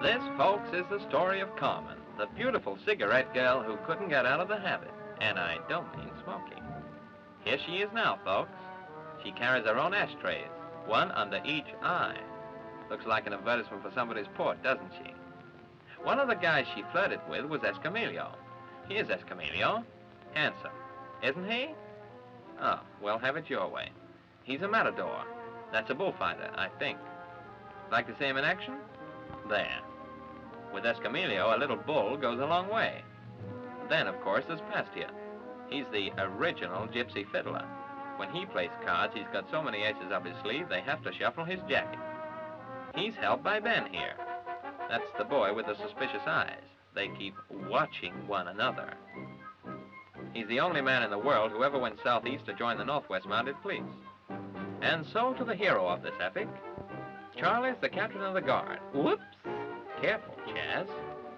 This, folks, is the story of Carmen, the beautiful cigarette girl who couldn't get out of the habit. And I don't mean smoking. Here she is now, folks. She carries her own ashtrays, one under each eye. Looks like an advertisement for somebody's port, doesn't she? One of the guys she flirted with was Escamillo. Here's Escamillo. Handsome, isn't he? Oh, well, have it your way. He's a matador. That's a bullfighter, I think. Like to see him in action? There. With Escamillo, a little bull goes a long way. Then, of course, there's Pastia. He's the original gypsy fiddler. When he plays cards, he's got so many aces up his sleeve, they have to shuffle his jacket. He's helped by Ben here. That's the boy with the suspicious eyes. They keep watching one another. He's the only man in the world who ever went southeast to join the Northwest Mounted Police. And so to the hero of this epic. Charlie's the captain of the guard. Whoops! Careful, Chaz.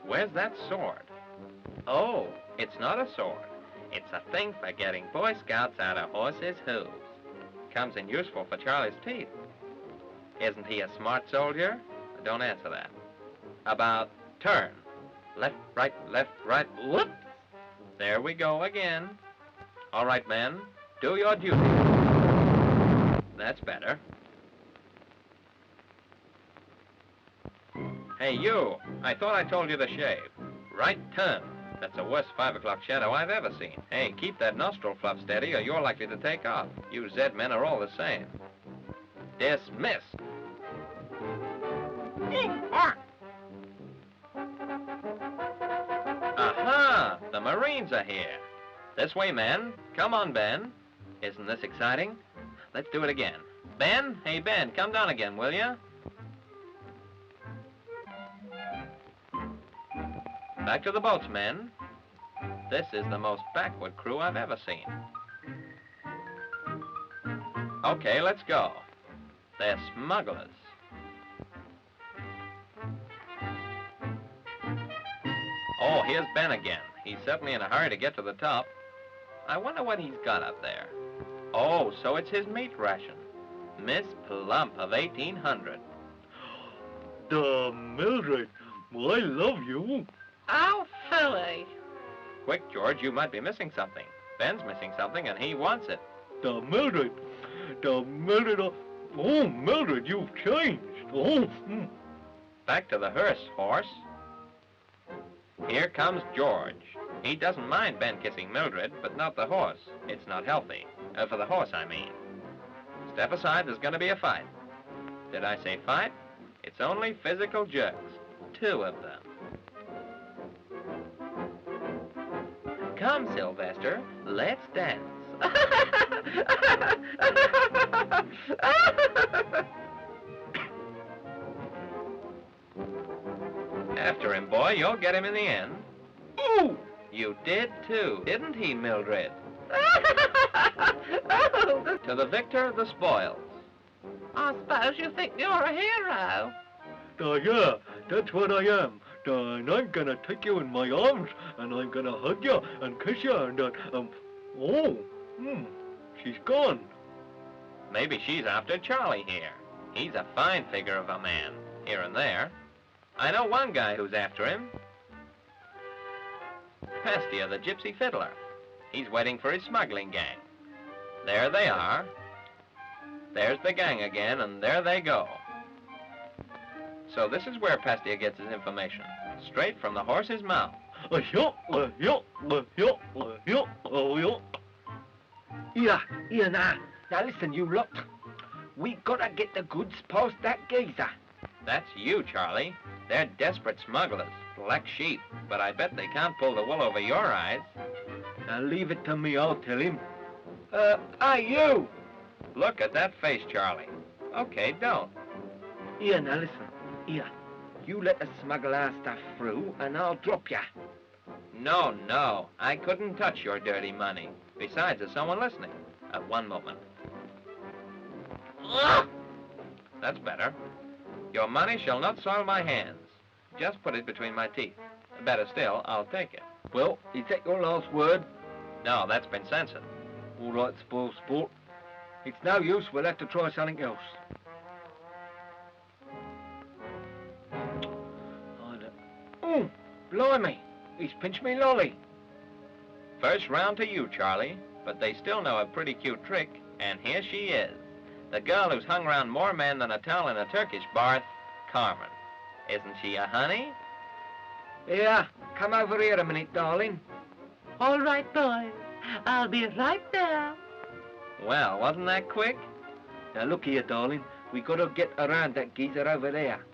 Where's that sword? Oh, it's not a sword. It's a thing for getting Boy Scouts out of horses' hooves. Comes in useful for Charlie's teeth. Isn't he a smart soldier? Don't answer that. About turn. Left, right, whoops! There we go again. All right, men, do your duty. That's better. Hey, you, I thought I told you to shave. Right turn. That's the worst 5 o'clock shadow I've ever seen. Hey, keep that nostril fluff steady or you're likely to take off. You Z men are all the same. Dismiss. Aha! The Marines are here. This way, men. Come on, Ben. Isn't this exciting? Let's do it again. Ben? Hey, Ben, come down again, will ya? Back to the boats, men. This is the most backward crew I've ever seen. Okay, let's go. They're smugglers. Oh, here's Ben again. He's certainly in a hurry to get to the top. I wonder what he's got up there. Oh, so it's his meat ration. Miss Plump of 1800. Mildred, I love you. Oh, Philly. Quick, George, you might be missing something. Ben's missing something, and he wants it. Mildred, oh, Mildred, you've changed. Oh, Back to the hearse, horse. Here comes George. He doesn't mind Ben kissing Mildred, but not the horse. It's not healthy. For the horse, I mean. Step aside, there's going to be a fight. Did I say fight? It's only physical jerks. 2 of them. Come, Sylvester, let's dance. After him, boy, you'll get him in the end. ooh, You did too, didn't he, Mildred? To the victor, the spoils. I suppose you think you're a hero. yeah, that's what I am. And I'm gonna take you in my arms, and I'm gonna hug you and kiss you, and she's gone. Maybe she's after Charlie here. He's a fine figure of a man, here and there. I know one guy who's after him. Pastia, the gypsy fiddler. He's waiting for his smuggling gang. There they are. There's the gang again, and there they go. So this is where Pastia gets his information, straight from the horse's mouth. Here now. Now listen, you lot. We gotta get the goods past that geezer. That's you, Charlie. They're desperate smugglers, black sheep, but I bet they can't pull the wool over your eyes. Now leave it to me, I'll tell him. Hey, you! Look at that face, Charlie. Okay, don't. Here, now listen. Here. You let us smuggle our stuff through, and I'll drop ya. No, no. I couldn't touch your dirty money. Besides, there's someone listening. One moment. That's better. Your money shall not soil my hands. Just put it between my teeth. Better still, I'll take it. Well, is that your last word? No, that's been censored. All right, spoil sport. It's no use, we'll have to try something else. Blimey, he's pinched me lolly. First round to you, Charlie, but they still know a pretty cute trick, and here she is. The girl who's hung around more men than a towel in a Turkish bath, Carmen. Isn't she a honey? Yeah, come over here a minute, darling. All right, boys. I'll be right there. Well, wasn't that quick? Now look here, darling. We gotta get around that geezer over there.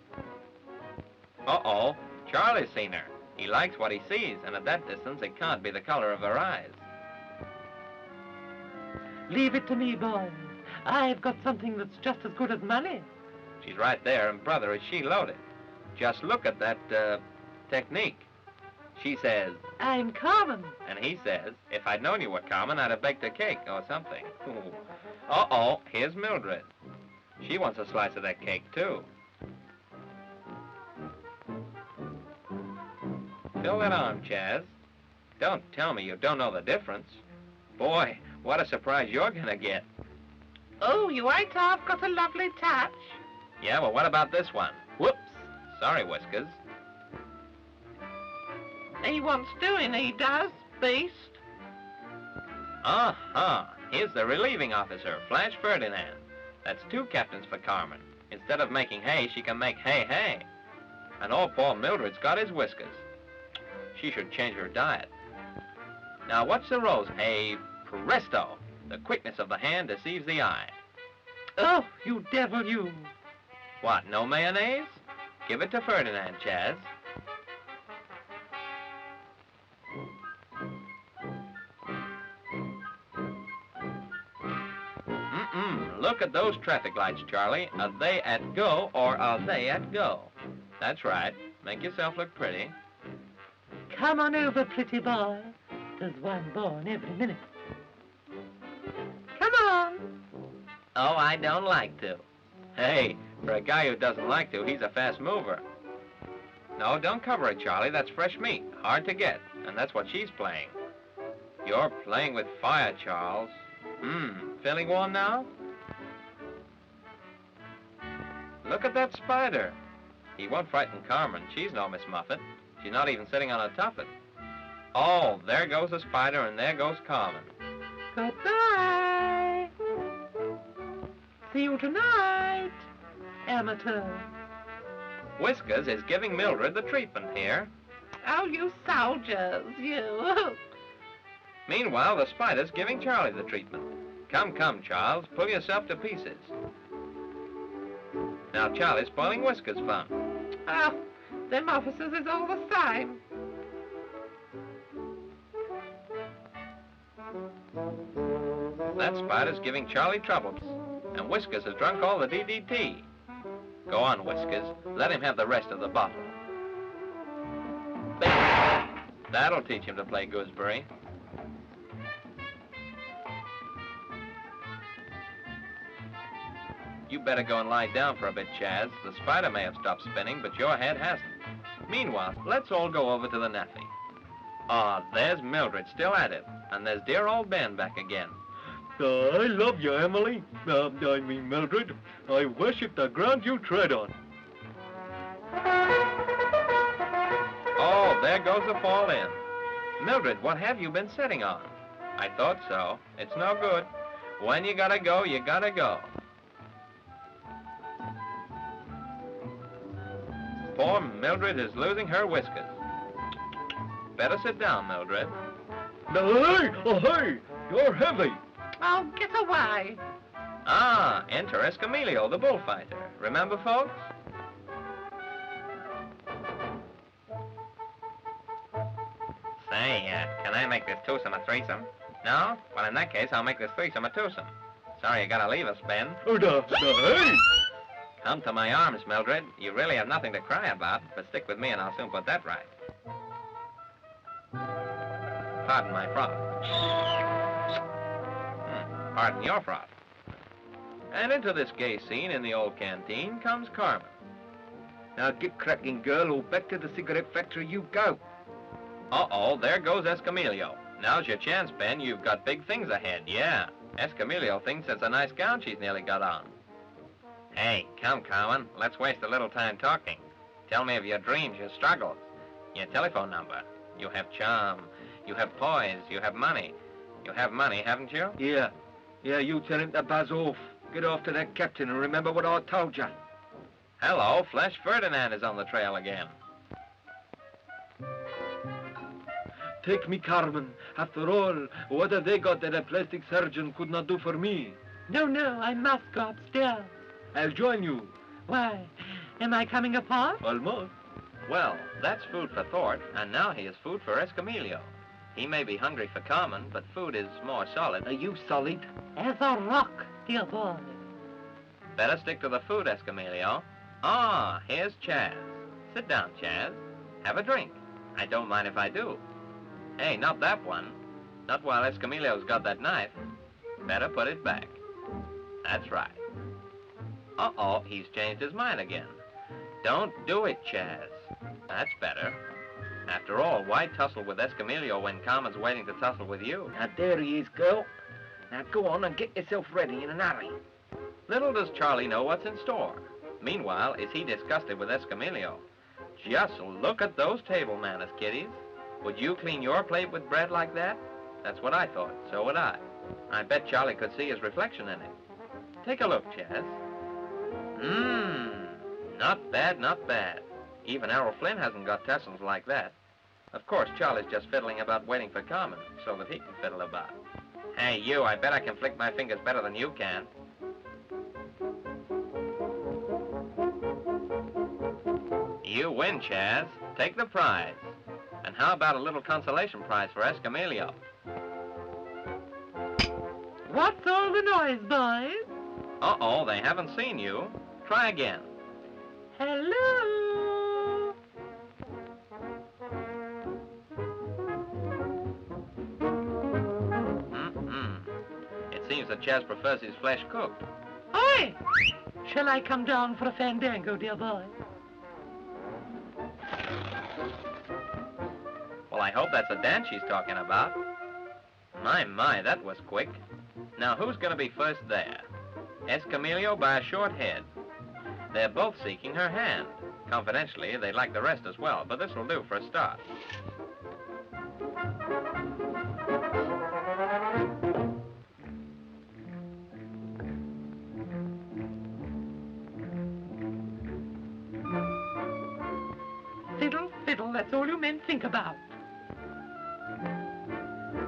Uh-oh, Charlie's seen her. He likes what he sees, and at that distance it can't be the color of her eyes. Leave it to me, boys. I've got something that's just as good as money. She's right there, and brother, is she loaded. Just look at that, technique. She says, I'm Carmen. and he says, if I'd known you were Carmen, I'd have baked a cake or something. Uh-oh, here's Mildred. She wants a slice of that cake, too. Fill that arm, Chaz. Don't tell me you don't know the difference. Boy, what a surprise you're gonna get. Oh, you ain't half got a lovely touch. Yeah, well, what about this one? Whoops. Sorry, Whiskers. He wants doing, he does, beast. Uh-huh. Here's the relieving officer, Flash Ferdinand. That's 2 captains for Carmen. Instead of making hay, she can make hey. And all poor Mildred's got is whiskers. She should change her diet. Now, what's the rose? A presto. The quickness of the hand deceives the eye. Oh, you devil, you. What, no mayonnaise? Give it to Ferdinand, Chaz. Look at those traffic lights, Charlie. Are they at go or are they at go? That's right. Make yourself look pretty. Come on over, pretty boy. There's one born every minute. Come on. Oh, I don't like to. Hey, for a guy who doesn't like to, he's a fast mover. No, don't cover it, Charlie. That's fresh meat. Hard to get. And that's what she's playing. You're playing with fire, Charles. Feeling warm now? Look at that spider. He won't frighten Carmen. She's no Miss Muffet. She's not even sitting on a tuffet. Oh, there goes the spider and there goes Carmen. Goodbye. See you tonight, amateur. Whiskers is giving Mildred the treatment here. Oh, you soldiers, you. Meanwhile, the spider's giving Charlie the treatment. Come, Charles, pull yourself to pieces. Now Charlie's spoiling Whiskers' fun. Oh, them officers is all the same. That spider's giving Charlie trouble, and Whiskers has drunk all the DDT. Go on, Whiskers. Let him have the rest of the bottle. That'll teach him to play gooseberry. You better go and lie down for a bit, Chaz. The spider may have stopped spinning, but your head hasn't. Meanwhile, let's all go over to the naffy. Ah, there's Mildred still at it, and there's dear old Ben back again. I love you, Emily. Mildred. I worship the ground you tread on. Oh, there goes the fall in. Mildred, what have you been sitting on? I thought so. It's no good. When you gotta go, you gotta go. Poor Mildred is losing her whiskers. Better sit down, Mildred. Hey! You're heavy. Oh, get away. Ah, enter Escamillo, the bullfighter. Remember, folks? Say, can I make this twosome a threesome? No? Well, in that case, I'll make this threesome a twosome. Sorry you gotta leave us, Ben. Hey! Come to my arms, Mildred. You really have nothing to cry about, but stick with me and I'll soon put that right. Pardon my froth. Pardon your froth. And into this gay scene in the old canteen comes Carmen. Now get cracking, girl, or back to the cigarette factory you go. Uh-oh, there goes Escamillo. Now's your chance, Ben. You've got big things ahead, yeah. Escamillo thinks it's a nice gown she's nearly got on. Hey, come, Carmen. Let's waste a little time talking. Tell me of your dreams, your struggles. Your telephone number. You have charm. You have poise. You have money. You have money, haven't you? Yeah, you tell him to buzz off. Get off to that captain and remember what I told you. Hello, Flash Ferdinand is on the trail again. Take me, Carmen. After all, what have they got that a plastic surgeon could not do for me? No, I must go upstairs. I'll join you. Why, am I coming apart? Almost. Well, that's food for thought, and now he is food for Escamillo. He may be hungry for Carmen, but food is more solid. Are you solid? As a rock, dear boy. Better stick to the food, Escamillo. Ah, here's Chaz. Sit down, Chaz. Have a drink. I don't mind if I do. Hey, not that one. Not while Escamillo's got that knife. Better put it back. That's right. Uh-oh, he's changed his mind again. Don't do it, Chaz. That's better. After all, why tussle with Escamillo when Carmen's waiting to tussle with you? Now, there he is, girl. Now, go on and get yourself ready in a hurry. Little does Charlie know what's in store. Meanwhile, is he disgusted with Escamillo? Just look at those table manners, kiddies. Would you clean your plate with bread like that? That's what I thought. So would I. I bet Charlie could see his reflection in it. Take a look, Chaz. Not bad, not bad. Even Errol Flynn hasn't got tassels like that. Of course, Charlie's just fiddling about waiting for Carmen so that he can fiddle about. Hey, you, I bet I can flick my fingers better than you can. You win, Chaz. Take the prize. And how about a little consolation prize for Escamillo? What's all the noise, boys? Uh-oh, they haven't seen you. Try again. Hello? It seems that Chaz prefers his flesh cooked. Oi! Shall I come down for a fandango, dear boy? Well, I hope that's a dance she's talking about. My, that was quick. Now, who's going to be first there? Escamillo by a short head. They're both seeking her hand. Confidentially, they'd like the rest as well, but this will do for a start. Fiddle, that's all you men think about.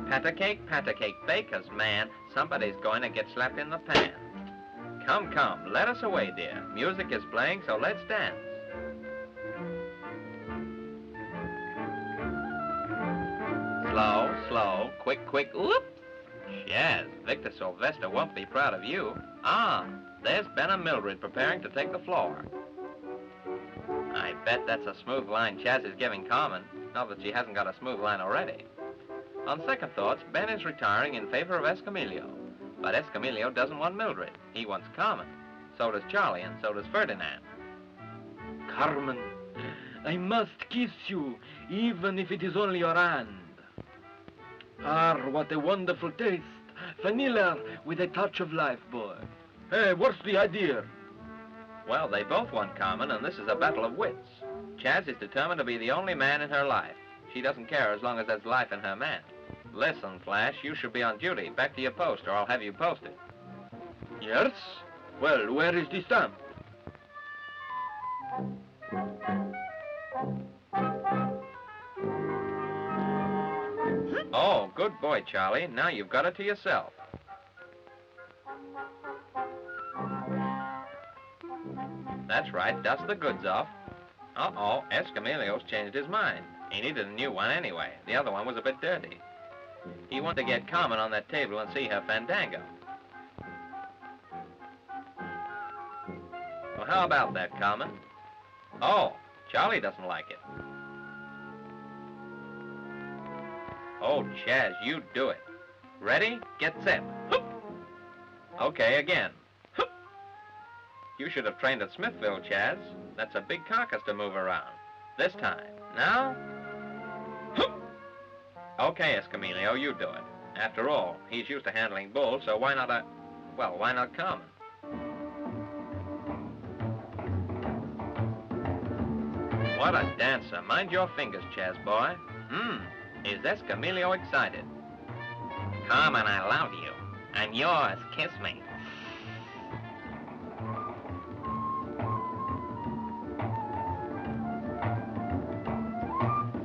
Pat a cake, bakers, man. Somebody's going to get slapped in the pan. Come, let us away, dear. Music is playing, so let's dance. Slow, quick, whoop. Yes, Victor Sylvester won't be proud of you. Ah, there's Ben and Mildred preparing to take the floor. I bet that's a smooth line Chaz is giving Carmen, not that she hasn't got a smooth line already. On second thoughts, Ben is retiring in favor of Escamillo. But Escamillo doesn't want Mildred. He wants Carmen. So does Charlie, and so does Ferdinand. Carmen, I must kiss you, even if it is only your hand. Ah, what a wonderful taste. Vanilla with a touch of life, boy. Hey, what's the idea? Well, they both want Carmen, and this is a battle of wits. Chaz is determined to be the only man in her life. She doesn't care as long as there's life in her man. Listen, Flash, you should be on duty. Back to your post, or I'll have you posted. Yes? Well, where is the stamp? Oh, good boy, Charlie. Now you've got it to yourself. That's right, dust the goods off. Uh-oh, Escamillo's changed his mind. He needed a new one anyway. The other one was a bit dirty. He wanted to get Carmen on that table and see her fandango. Well, how about that, Carmen? Oh, Charlie doesn't like it. Oh, Chaz, you do it. Ready? Get set. Hoop. Okay, again. Hoop. You should have trained at Smithville, Chaz. That's a big carcass to move around. This time. Now? Hoop. Okay, Escamillo, you do it. After all, he's used to handling bulls, so why not why not Carmen? What a dancer. Mind your fingers, Chaz boy. Is Escamillo excited? Carmen, I love you. I'm yours. Kiss me.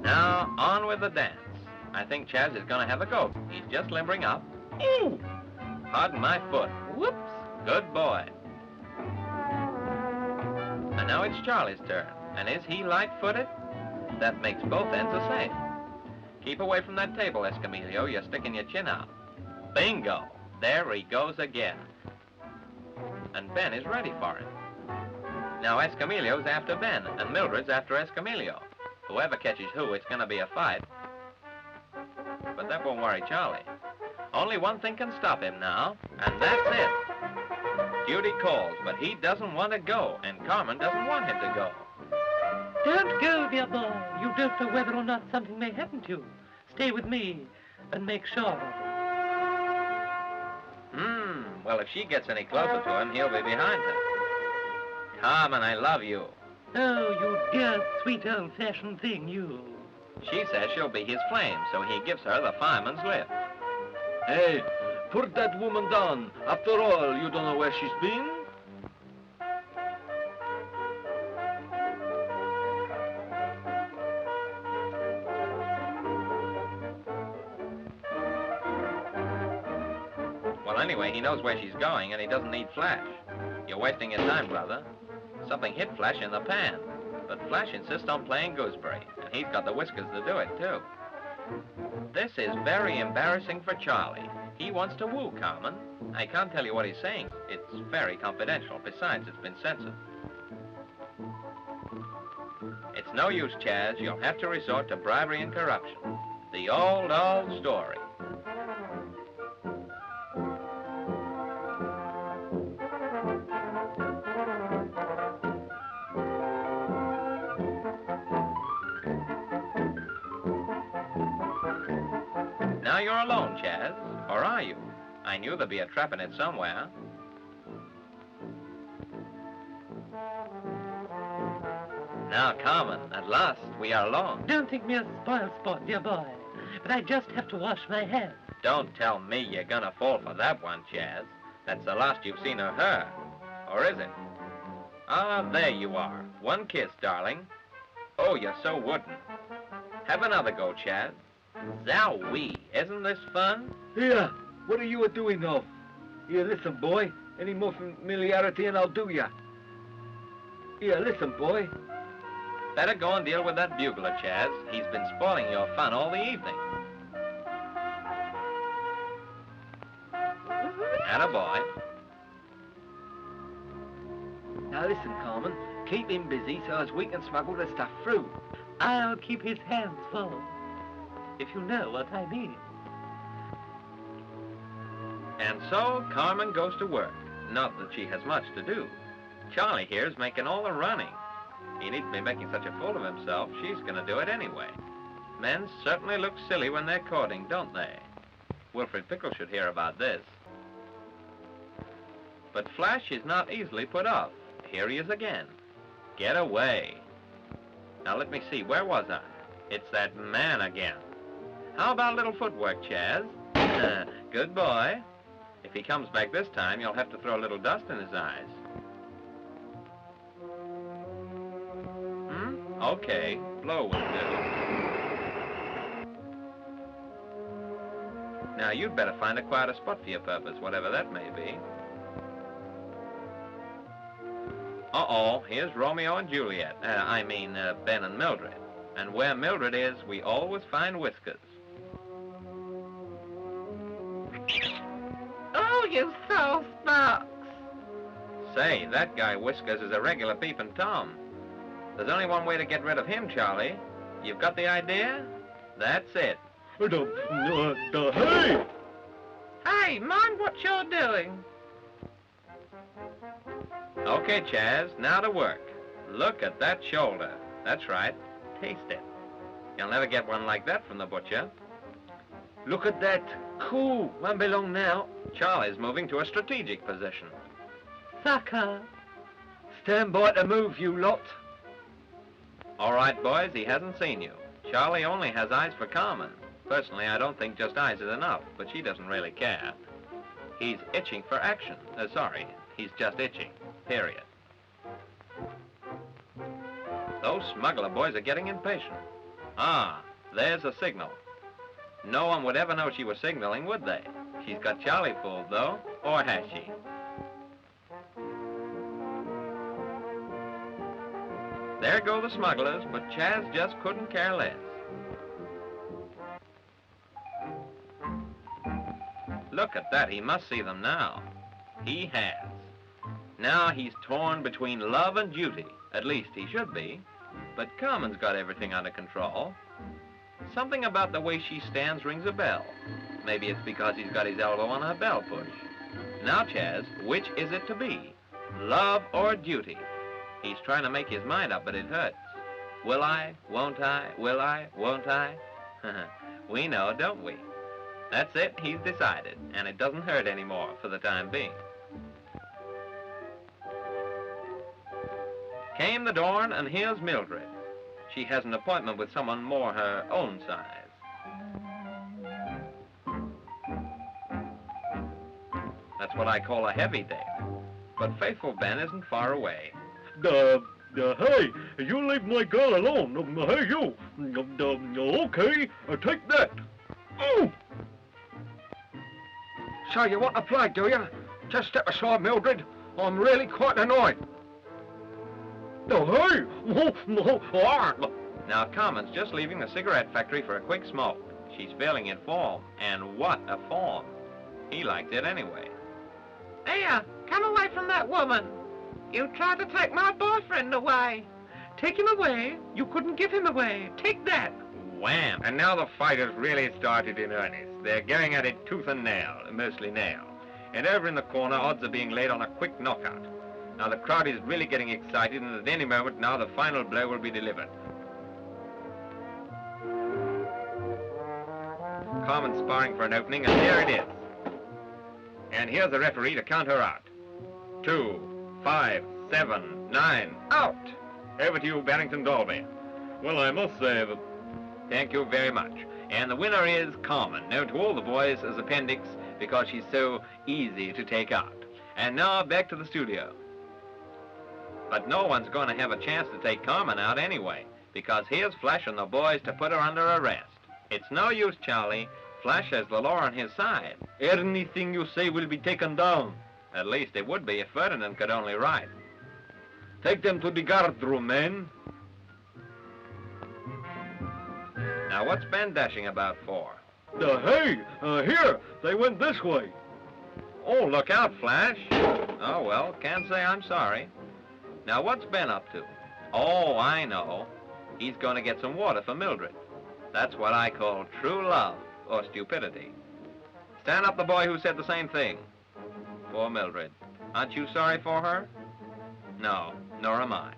Now, on with the dance. I think Chaz is going to have a go. He's just limbering up. Ooh! Pardon my foot. Whoops! Good boy. And now it's Charlie's turn. And is he light-footed? That makes both ends the same. Keep away from that table, Escamillo. You're sticking your chin out. Bingo! There he goes again. And Ben is ready for it. Now Escamillo's after Ben, and Mildred's after Escamillo. Whoever catches who, it's going to be a fight. But that won't worry Charlie. Only one thing can stop him now, and that's it. Duty calls, but he doesn't want to go, and Carmen doesn't want him to go. Don't go, dear boy. You don't know whether or not something may happen to you. Stay with me and make sure of it. Well, if she gets any closer to him, he'll be behind her. Carmen, I love you. Oh, you dear, sweet, old-fashioned thing, you. She says she'll be his flame, so he gives her the fireman's lift. Hey, put that woman down. After all, you don't know where she's been? Well, anyway, he knows where she's going, and he doesn't need Flash. You're wasting your time, brother. Something hit Flash in the pan. But Flash insists on playing gooseberry, and he's got the whiskers to do it, too. This is very embarrassing for Charlie. He wants to woo Carmen. I can't tell you what he's saying. It's very confidential. Besides, it's been censored. It's no use, Chaz. You'll have to resort to bribery and corruption. The old story. Now you're alone, Chaz. Or are you? I knew there'd be a trap in it somewhere. Now, Carmen, at last, we are alone. Don't think me a spoil sport, dear boy. But I just have to wash my hands. Don't tell me you're gonna fall for that one, Chaz. That's the last you've seen of her. Or is it? Ah, there you are. One kiss, darling. Oh, you're so wooden. Have another go, Chaz. Zowie, isn't this fun? Here, what are you doing of? Here, listen, boy. Any more familiarity and I'll do ya. Here, listen, boy. Better go and deal with that bugler, Chaz. He's been spoiling your fun all the evening. Attaboy. Now listen, Carmen. Keep him busy so as we can smuggle the stuff through. I'll keep his hands full, if you know what I mean. And so Carmen goes to work. Not that she has much to do. Charlie here's making all the running. He needn't be making such a fool of himself. She's going to do it anyway. Men certainly look silly when they're courting, don't they? Wilfred Pickle should hear about this. But Flash is not easily put off. Here he is again. Get away. Now let me see, where was I? It's that man again. How about a little footwork, Chaz? Good boy. If he comes back this time, you'll have to throw a little dust in his eyes. Okay, blow will do. Now you'd better find a quieter spot for your purpose, whatever that may be. Uh-oh, here's Romeo and Juliet. Ben and Mildred. And where Mildred is, we always find whiskers. Oh, you soft box. Say, that guy Whiskers is a regular peeping Tom. There's only one way to get rid of him, Charlie. You've got the idea? That's it. Hey! Hey, mind what you're doing. Okay, Chaz, now to work. Look at that shoulder. That's right. Taste it. You'll never get one like that from the butcher. Look at that. Cool. Won't be long now. Charlie's moving to a strategic position. Sucker. Stand by to move, you lot. All right, boys, he hasn't seen you. Charlie only has eyes for Carmen. Personally, I don't think just eyes is enough, but she doesn't really care. He's itching for action. Sorry, he's just itching. Period. Those smuggler boys are getting impatient. Ah, there's a signal. No one would ever know she was signaling, would they? She's got Charlie fooled, though. Or has she? There go the smugglers, but Chaz just couldn't care less. Look at that, he must see them now. He has. Now he's torn between love and duty. At least he should be. But Carmen's got everything under control. Something about the way she stands rings a bell. Maybe it's because he's got his elbow on her bell push. Now, Chaz, which is it to be? Love or duty? He's trying to make his mind up, but it hurts. Will I? Won't I? Will I? Won't I? We know, don't we? That's it, he's decided, and it doesn't hurt anymore for the time being. Came the dawn, and here's Mildred. She has an appointment with someone more her own size. That's what I call a heavy date. But faithful Ben isn't far away. Hey, you leave my girl alone. Hey, you. Okay, take that. Oh! So you want to play, do you? Just step aside, Mildred. I'm really quite annoyed. Hey! Now, Carmen's just leaving the cigarette factory for a quick smoke. She's feeling in form, and what a form. He liked it anyway. Here, come away from that woman. You tried to take my boyfriend away. Take him away? You couldn't give him away. Take that. Wham! And now the fight has really started in earnest. They're going at it tooth and nail, mostly nail. And over in the corner, odds are being laid on a quick knockout. Now the crowd is really getting excited, and at any moment now the final blow will be delivered. Carmen sparring for an opening, and there it is. And here's the referee to count her out. 2, 5, 7, 9, out! Over to you, Barrington Dolby. Well, I must say that... Thank you very much. And the winner is Carmen, known to all the boys as Appendix because she's so easy to take out. And now back to the studio. But no one's going to have a chance to take Carmen out anyway, because here's Flash and the boys to put her under arrest. It's no use, Charlie. Flash has the law on his side. Anything you say will be taken down. At least it would be if Ferdinand could only write. Take them to the guard room, men. Now what's Ben dashing about for? Hey, here, they went this way. Oh, look out, Flash. Oh, well, can't say I'm sorry. Now what's Ben up to? Oh, I know. He's going to get some water for Mildred. That's what I call true love, or stupidity. Stand up the boy who said the same thing. Poor Mildred. Aren't you sorry for her? No, nor am I.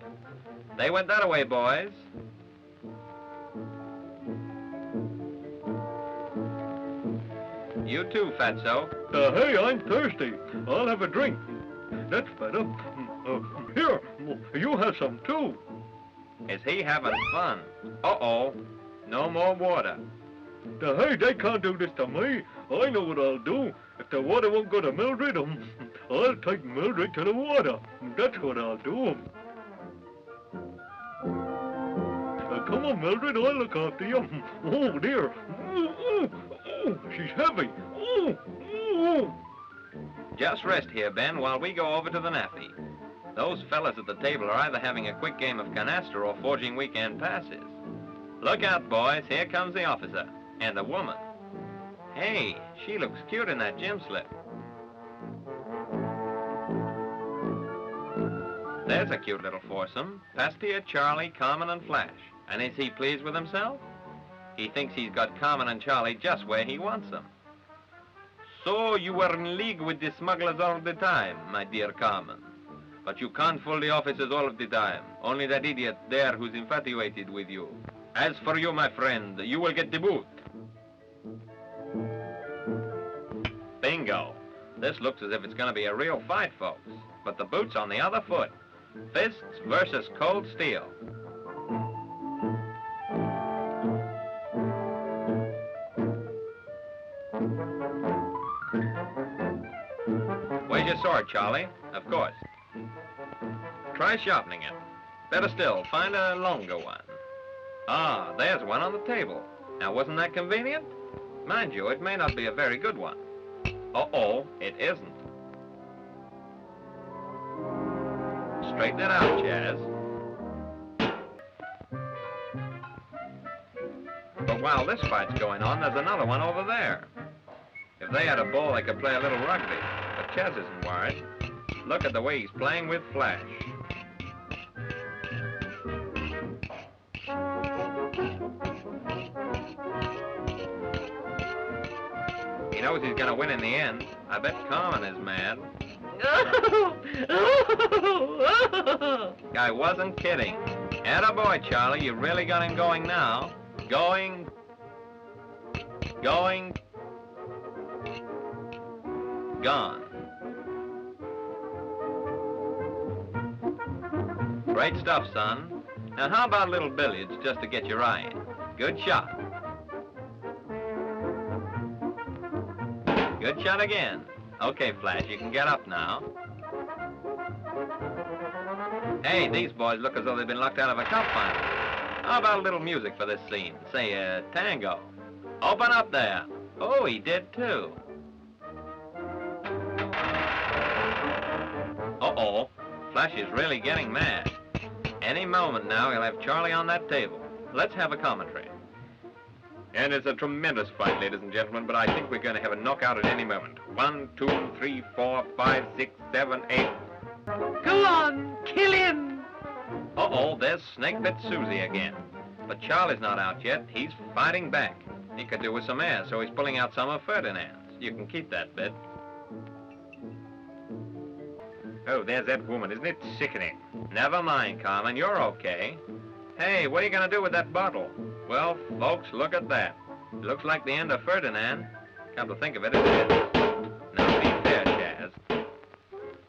They went that way, boys. You too, Fatso. Hey, I'm thirsty. I'll have a drink. That's better. Here, you have some too. Is he having fun? Uh-oh. No more water. Hey, they can't do this to me. I know what I'll do. If the water won't go to Mildred, I'll take Mildred to the water. That's what I'll do. Come on, Mildred, I'll look after you. Oh, dear. Oh, she's heavy. Oh. Just rest here, Ben, while we go over to the naffy. Those fellas at the table are either having a quick game of canasta or forging weekend passes. Look out, boys. Here comes the officer. And the woman. Hey, she looks cute in that gym slip. There's a cute little foursome. Pastia, Charlie, Carmen, and Flash. And is he pleased with himself? He thinks he's got Carmen and Charlie just where he wants them. So you were in league with the smugglers all the time, my dear Carmen. But you can't fool the officers all of the time. Only that idiot there who's infatuated with you. As for you, my friend, you will get the boot. Bingo. This looks as if it's going to be a real fight, folks. But the boot's on the other foot. Fists versus cold steel. your sword, Charlie. Of course. Try sharpening it. Better still, find a longer one. Ah, there's one on the table. Now, wasn't that convenient? Mind you, it may not be a very good one. Uh-oh, it isn't. Straighten it out, Chaz. But while this fight's going on, there's another one over there. If they had a ball, they could play a little rugby. But Chaz isn't worried. Look at the way he's playing with Flash. He knows he's going to win in the end. I bet Carmen is mad. I wasn't kidding. Attaboy, Charlie. You really got him going now. Going. Gone. Great stuff, son. Now, how about a little billiards just to get your eye in? Good shot. Good shot again. Okay, Flash, you can get up now. Hey, these boys look as though they've been locked out of a cup final. How about a little music for this scene? Say, tango. Open up there. Oh, he did too. Uh-oh, Flash is really getting mad. Any moment now, he'll have Charlie on that table. Let's have a commentary. And it's a tremendous fight, ladies and gentlemen, but I think we're going to have a knockout at any moment. 1, 2, 3, 4, 5, 6, 7, 8. Go on, kill him! Uh-oh, there's Snakebit Susie again. But Charlie's not out yet. He's fighting back. He could do with some air, so he's pulling out some of Ferdinand's. You can keep that bit. Oh, there's that woman. Isn't it sickening? Never mind, Carmen. You're okay. Hey, what are you going to do with that bottle? Well, folks, look at that. It looks like the end of Ferdinand. Come to think of it, it is. Now, be fair, Chaz.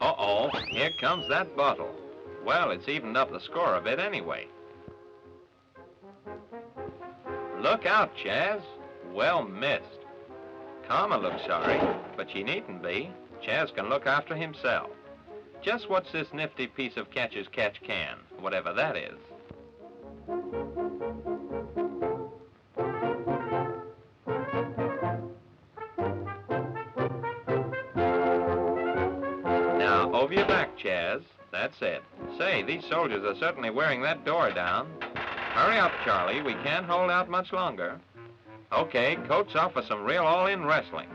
Uh-oh, here comes that bottle. Well, it's evened up the score a bit anyway. Look out, Chaz. Well missed. Carmen looks sorry, but she needn't be. Chaz can look after himself. Just what's this nifty piece of catch-as-catch-can, whatever that is? Now, over your back, Chaz. That's it. Say, these soldiers are certainly wearing that door down. Hurry up, Charlie. We can't hold out much longer. Okay, coats off for some real all-in wrestling.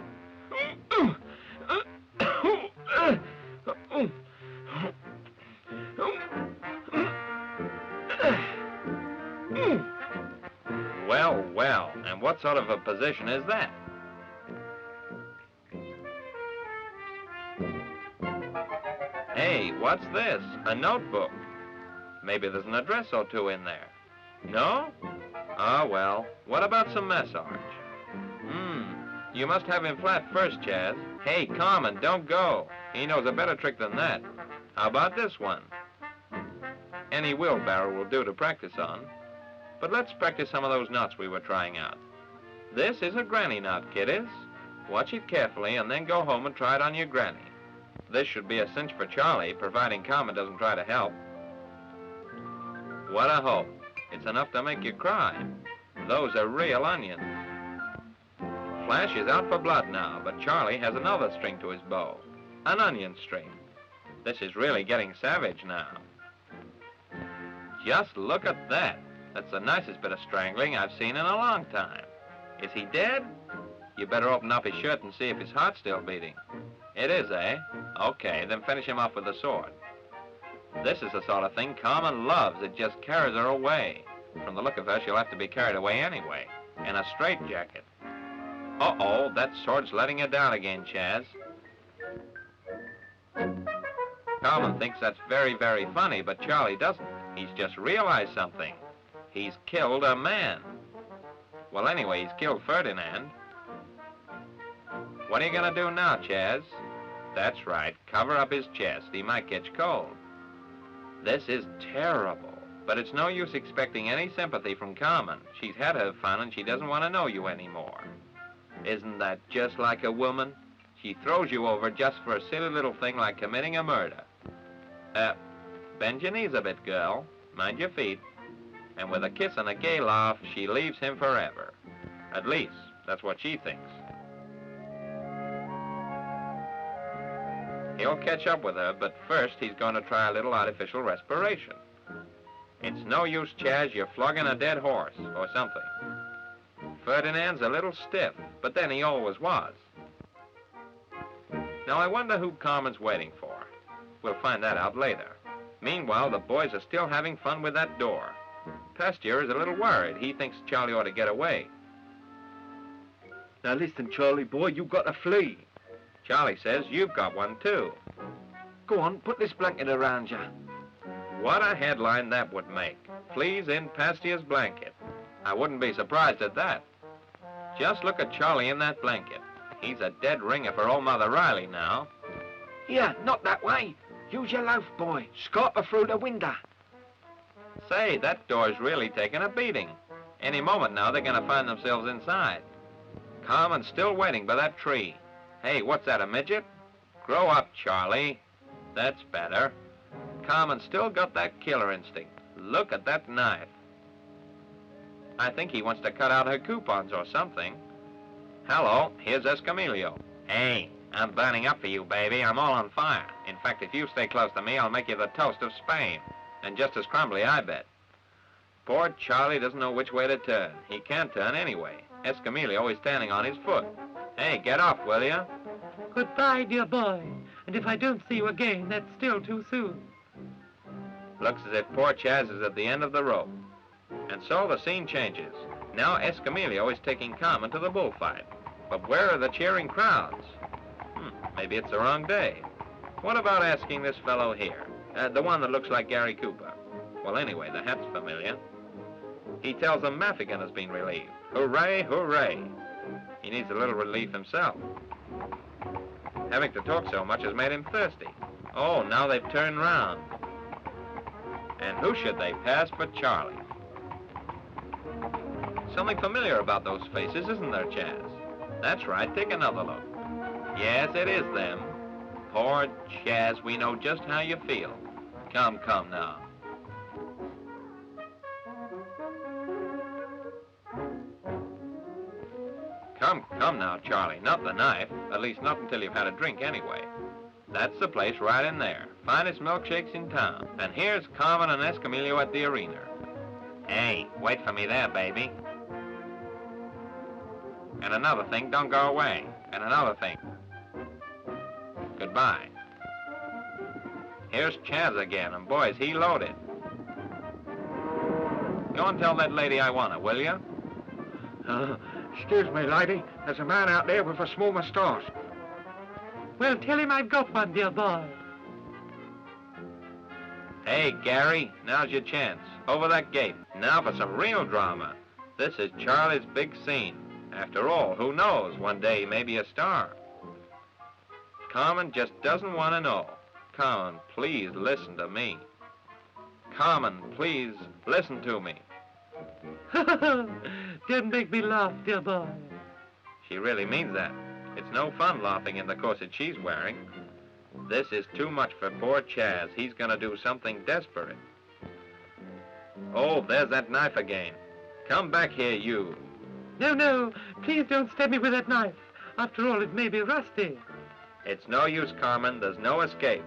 Well, well, and what sort of a position is that? Hey, what's this? A notebook. Maybe there's an address or two in there. No? Ah, well, what about some massage? You must have him flat first, Chaz. Hey, Carmen, don't go. He knows a better trick than that. How about this one? Any wheelbarrow will do to practice on. But let's practice some of those knots we were trying out. This is a granny knot, kiddies. Watch it carefully and then go home and try it on your granny. This should be a cinch for Charlie, providing Carmen doesn't try to help. What a hope. It's enough to make you cry. Those are real onions. Flash is out for blood now, but Charlie has another string to his bow. An onion string. This is really getting savage now. Just look at that. That's the nicest bit of strangling I've seen in a long time. Is he dead? You better open up his shirt and see if his heart's still beating. It is, eh? Okay, then finish him off with the sword. This is the sort of thing Carmen loves. It just carries her away. From the look of her, she'll have to be carried away anyway. In a straitjacket. Uh-oh, that sword's letting her down again, Chaz. Carmen thinks that's very, very funny, but Charlie doesn't. He's just realized something. He's killed a man. Well, anyway, he's killed Ferdinand. What are you going to do now, Chaz? That's right, cover up his chest. He might catch cold. This is terrible, but it's no use expecting any sympathy from Carmen. She's had her fun and she doesn't want to know you anymore. Isn't that just like a woman? She throws you over just for a silly little thing like committing a murder. Bend your knees a bit, girl. Mind your feet. And with a kiss and a gay laugh, she leaves him forever. At least, that's what she thinks. He'll catch up with her, but first he's going to try a little artificial respiration. It's no use, Chaz, you're flogging a dead horse or something. Ferdinand's a little stiff, but then he always was. Now I wonder who Carmen's waiting for. We'll find that out later. Meanwhile, the boys are still having fun with that door. Pasteur is a little worried. He thinks Charlie ought to get away. Now listen, Charlie boy, you've got a flea. Charlie says you've got one too. Go on, put this blanket around you. What a headline that would make. Fleas in Pasteur's blanket. I wouldn't be surprised at that. Just look at Charlie in that blanket. He's a dead ringer for old Mother Riley now. Here, not that way. Use your loaf, boy. Scarper through the window. Say, that door's really taking a beating. Any moment now, they're going to find themselves inside. Carmen's still waiting by that tree. Hey, what's that, a midget? Grow up, Charlie. That's better. Carmen's still got that killer instinct. Look at that knife. I think he wants to cut out her coupons or something. Hello, here's Escamillo. Hey, I'm burning up for you, baby. I'm all on fire. In fact, if you stay close to me, I'll make you the toast of Spain. And just as crumbly, I bet. Poor Charlie doesn't know which way to turn. He can't turn anyway. Escamillo is standing on his foot. Hey, get off, will you? Goodbye, dear boy. And if I don't see you again, that's still too soon. Looks as if poor Chaz is at the end of the rope. And so the scene changes. Now Escamillo is taking Carmen to the bullfight. But where are the cheering crowds? Maybe it's the wrong day. What about asking this fellow here? The one that looks like Gary Cooper. Well, anyway, the hat's familiar. He tells them Maffigan has been relieved. Hooray, hooray. He needs a little relief himself. Having to talk so much has made him thirsty. Oh, now they've turned round. And who should they pass but Charlie? Something familiar about those faces, isn't there, Chaz? That's right, take another look. Yes, it is them. Poor Chaz, we know just how you feel. Come now. Come now, Charlie, not the knife. At least not until you've had a drink anyway. That's the place right in there. Finest milkshakes in town. And here's Carmen and Escamillo at the arena. Hey, wait for me there, baby. And another thing, don't go away. And another thing. Goodbye. Here's Chaz again, and boy, is he loaded. Go and tell that lady I want her, will you? Excuse me, lady. There's a man out there with a small moustache. Well, tell him I've got one, dear boy. Hey, Gary, now's your chance. Over that gate. Now for some real drama. This is Charlie's big scene. After all, who knows? One day he may be a star. Carmen just doesn't want to know. Carmen, please listen to me. Carmen, please listen to me. Don't make me laugh, dear boy. She really means that. It's no fun laughing in the corset she's wearing. This is too much for poor Chaz. He's going to do something desperate. Oh, there's that knife again. Come back here, you. No, please don't stab me with that knife. After all, it may be rusty. It's no use, Carmen. There's no escape.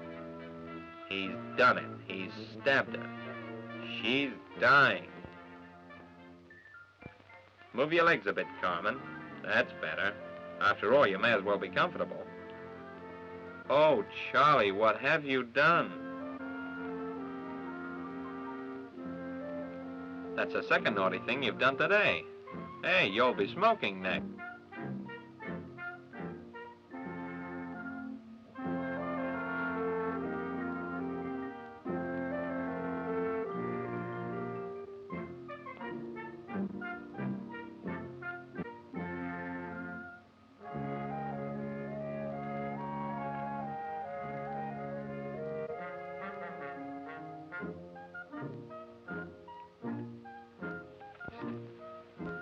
He's done it. He's stabbed her. She's dying. Move your legs a bit, Carmen. That's better. After all, you may as well be comfortable. Oh, Charlie, what have you done? That's the second naughty thing you've done today. Hey, you'll be smoking next.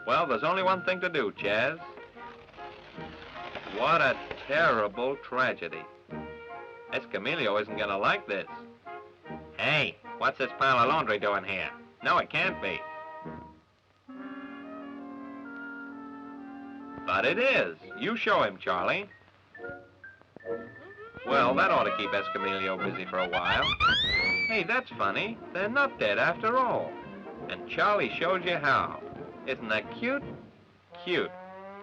Well, there's only one thing to do, Chaz. What a terrible tragedy. Escamillo isn't gonna like this. Hey, what's this pile of laundry doing here? No, it can't be. But it is. You show him, Charlie. Well, that ought to keep Escamillo busy for a while. Hey, that's funny. They're not dead after all. And Charlie shows you how. Isn't that cute? Cute.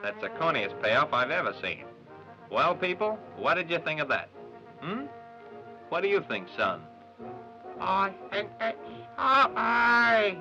That's the corniest payoff I've ever seen. Well, people, what did you think of that? What do you think, son? I think it's Apoie.